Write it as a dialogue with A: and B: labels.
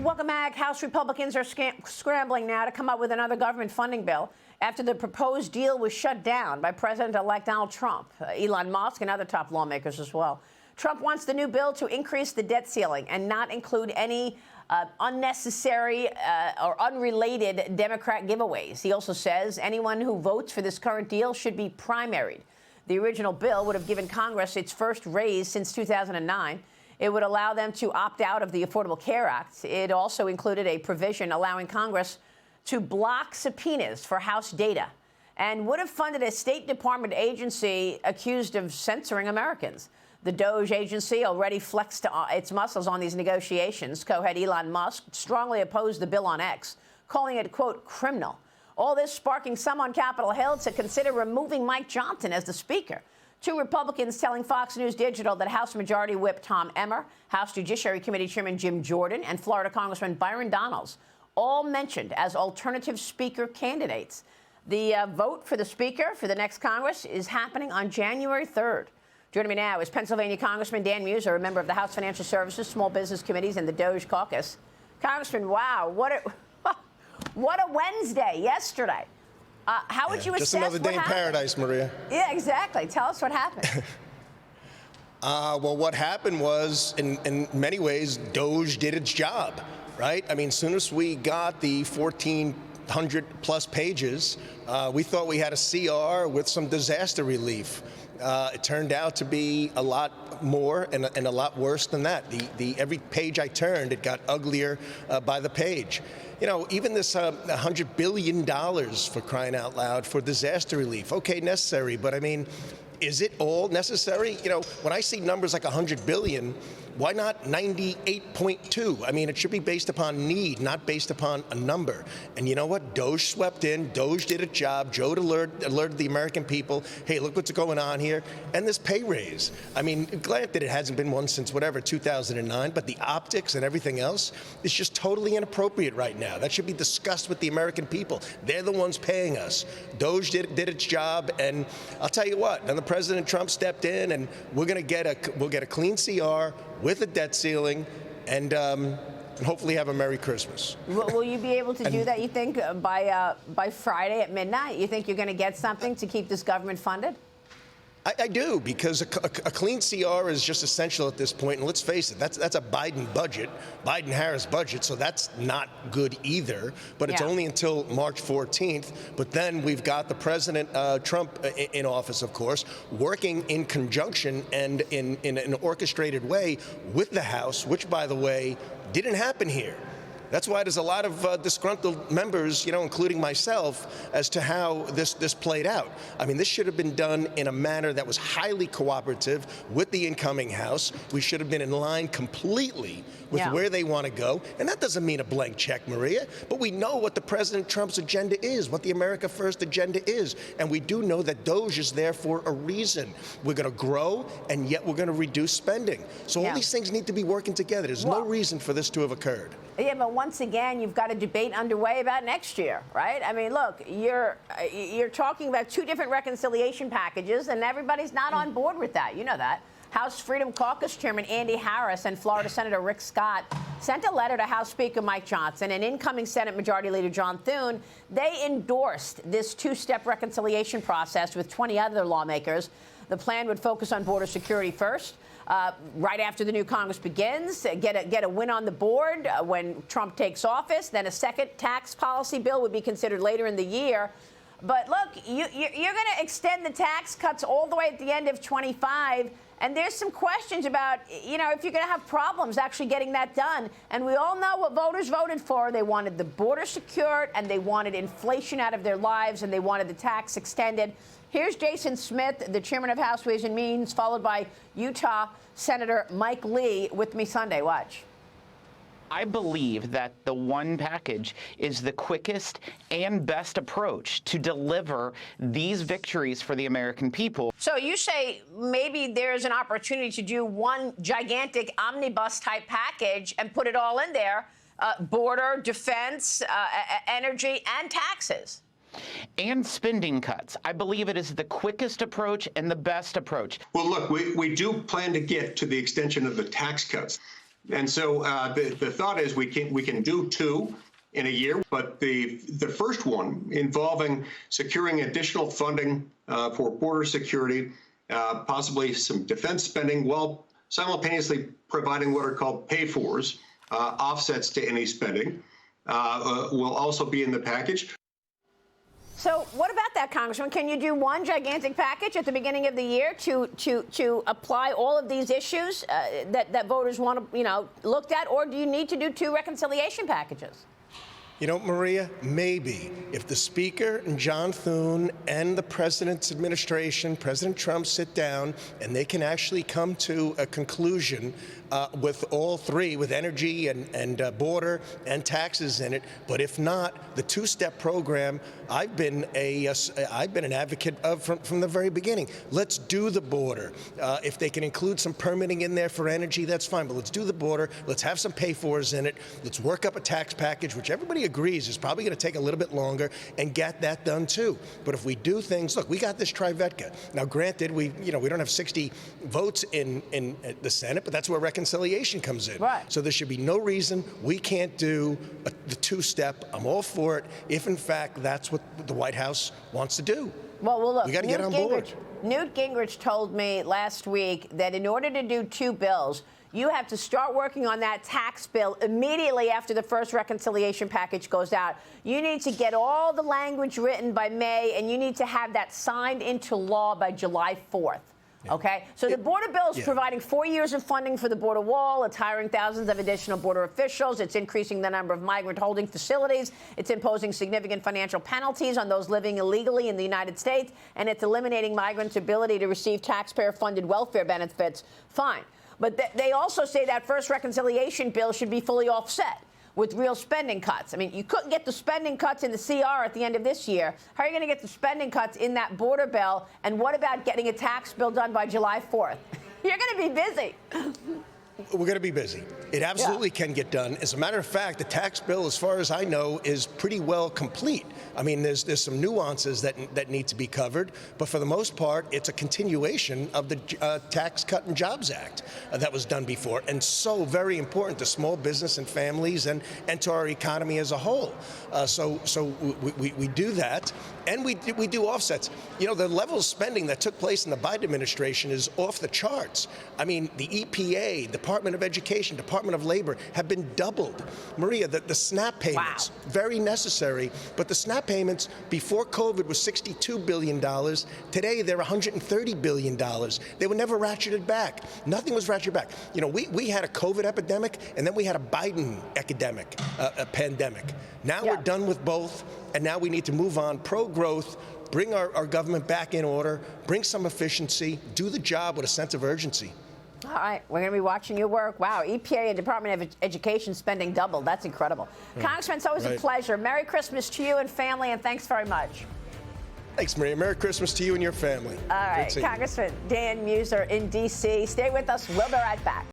A: Welcome back. House Republicans are scrambling now to come up with another government funding bill after the proposed deal was shut down by President-elect Donald Trump, Elon Musk, and other top lawmakers as well. Trump wants the new bill to increase the debt ceiling and not include any unnecessary or unrelated Democrat giveaways. He also says anyone who votes for this current deal should be primaried. The original bill would have given Congress its first raise since 2009. It would allow them to opt out of the Affordable Care Act. It also included a provision allowing Congress to block subpoenas for House data and would have funded a State Department agency accused of censoring Americans. The DOGE agency already flexed its muscles on these negotiations. Co-head Elon Musk strongly opposed the bill on X, calling it, quote, criminal. All this sparking some on Capitol Hill to consider removing Mike Johnson as the Speaker. Two Republicans telling Fox News Digital that House Majority Whip Tom Emmer, House Judiciary Committee Chairman Jim Jordan, and Florida Congressman Byron Donalds all mentioned as alternative Speaker candidates. The vote for the Speaker for the next Congress is happening on January 3rd. Joining me now is Pennsylvania Congressman Dan Meuser, a member of the House Financial Services, Small Business Committees, and the DOGE caucus. Congressman, wow, what a Wednesday yesterday. How would you assess
B: just another day in paradise, Maria.
A: Yeah, exactly. Tell us what happened.
B: Well, what happened was, in many ways, DOGE did its job, right? I mean, as soon as we got the 1,400-plus pages, we thought we had a CR with some disaster relief. It turned out to be a lot more and a lot worse than that. Every page I turned, it got uglier by the page. You know, even this $100 billion, for crying out loud, for disaster relief, okay, necessary, but I mean, is it all necessary? You know, when I see numbers like $100 billion, why not 98.2? I mean, it should be based upon need, not based upon a number. And you know what? DOGE swept in. DOGE did its job. Joe alerted the American people, hey, look what's going on here. And this pay raise. I mean, granted, it hasn't been one since whatever, 2009, but the optics and everything else is just totally inappropriate right now. That should be discussed with the American people. They're the ones paying us. DOGE did its job, and I'll tell you what, and the President Trump stepped in, and we'll get a clean CR with a debt ceiling, and hopefully have a Merry Christmas.
A: Will you be able to do that, you think, by Friday at midnight? You think you're going to get something to keep this government funded?
B: I do, because a clean CR is just essential at this point. And let's face it, that's a Biden budget, Biden-Harris budget, so that's not good either. But it's only until March 14th. But then we've got the President Trump in office, of course, working in conjunction and in an orchestrated way with the House, which, by the way, didn't happen here. That's why there's a lot of disgruntled members, you know, including myself, as to how this played out. I mean, this should have been done in a manner that was highly cooperative with the incoming House. We should have been in line completely with where they want to go. And that doesn't mean a blank check, Maria, but we know what the President Trump's agenda is, what the America First agenda is. And we do know that DOGE is there for a reason. We're going to grow, and yet we're going to reduce spending. So all these things need to be working together. There's no reason for this to have occurred.
A: Yeah, but once again, you've got a debate underway about next year, right? I mean, look, you're talking about two different reconciliation packages, and everybody's not on board with that. You know that. House Freedom Caucus Chairman Andy Harris and Florida Senator Rick Scott sent a letter to House Speaker Mike Johnson and incoming Senate Majority Leader John Thune. They endorsed this two-step reconciliation process with 20 other lawmakers. The plan would focus on border security first. Right after the new Congress begins, get a win on the board when Trump takes office. Then a second tax policy bill would be considered later in the year. But look, you're going to extend the tax cuts all the way at the end of 25. And there's some questions about, you know, if you're going to have problems actually getting that done. And we all know what voters voted for. They wanted the border secured, and they wanted inflation out of their lives, and they wanted the tax extended. Here's Jason Smith, the chairman of House Ways and Means, followed by Utah Senator Mike Lee with me Sunday. Watch.
C: I believe that the one package is the quickest and best approach to deliver these victories for the American people.
A: So you say maybe there's an opportunity to do one gigantic omnibus type package and put it all in there, border, defense, energy, and taxes.
C: And spending cuts. I believe it is the quickest approach and the best approach.
D: Well, look, we do plan to get to the extension of the tax cuts. And so the thought is we can do two in a year, but the first one involving securing additional funding for border security, possibly some defense spending, while simultaneously providing what are called pay-fors, offsets to any spending, will also be in the package.
A: So what about that, Congressman? Can you do one gigantic package at the beginning of the year to apply all of these issues that voters want to, looked at, or do you need to do two reconciliation packages?
B: You know, Maria, maybe if the Speaker and John Thune and the President's administration, President Trump, sit down and they can actually come to a conclusion with all three, with energy and border and taxes in it. But if not, the two-step program, I've been an advocate of from the very beginning. Let's do the border. If they can include some permitting in there for energy, that's fine. But let's do the border. Let's have some pay-fors in it. Let's work up a tax package, which everybody agrees is probably going to take a little bit longer, and get that done too. But if we do things, look, we got this Trivetka. Now, granted, we don't have 60 votes in the Senate, but that's where reconciliation comes in.
A: Right.
B: So there should be no reason we can't do the two-step. I'm all for it if, in fact, that's what the White House wants to do.
A: Well, look,
B: we got to get on board.
A: Newt Gingrich told me last week that in order to do two bills, you have to start working on that tax bill immediately after the first reconciliation package goes out. You need to get all the language written by May, and you need to have that signed into law by July 4th. Yeah. Okay? So the border bill is providing 4 years of funding for the border wall. It's hiring thousands of additional border officials. It's increasing the number of migrant holding facilities. It's imposing significant financial penalties on those living illegally in the United States. And it's eliminating migrants' ability to receive taxpayer-funded welfare benefits. Fine. But they also say that first reconciliation bill should be fully offset with real spending cuts. I mean, you couldn't get the spending cuts in the CR at the end of this year. How are you going to get the spending cuts in that border bill? And what about getting a tax bill done by July 4th? You're going to be busy.
B: We're going to be busy. It absolutely can get done. As a matter of fact, the tax bill, as far as I know, is pretty well complete. I mean, there's some nuances that need to be covered, but for the most part, it's a continuation of the Tax Cut and Jobs Act that was done before, and so very important to small business and families and to our economy as a whole. So we do that, and we do offsets. You know, the level of spending that took place in the Biden administration is off the charts. I mean, the EPA, Department of Education, Department of Labor have been doubled. Maria, the SNAP payments, very necessary, but the SNAP payments before COVID was $62 billion. Today, they're $130 billion. They were never ratcheted back. Nothing was ratcheted back. You know, we had a COVID epidemic, and then we had a Biden epidemic, a pandemic. Now we're done with both, and now we need to move on, pro-growth, bring our government back in order, bring some efficiency, do the job with a sense of urgency.
A: All right, we're going to be watching your work. Wow, EPA and Department of Education spending doubled. That's incredible. Congressman, it's always a pleasure. Merry Christmas to you and family, and thanks very much.
B: Thanks, Maria. Merry Christmas to you and your family.
A: All right, Congressman Dan Meuser in D.C. Stay with us. We'll be right back.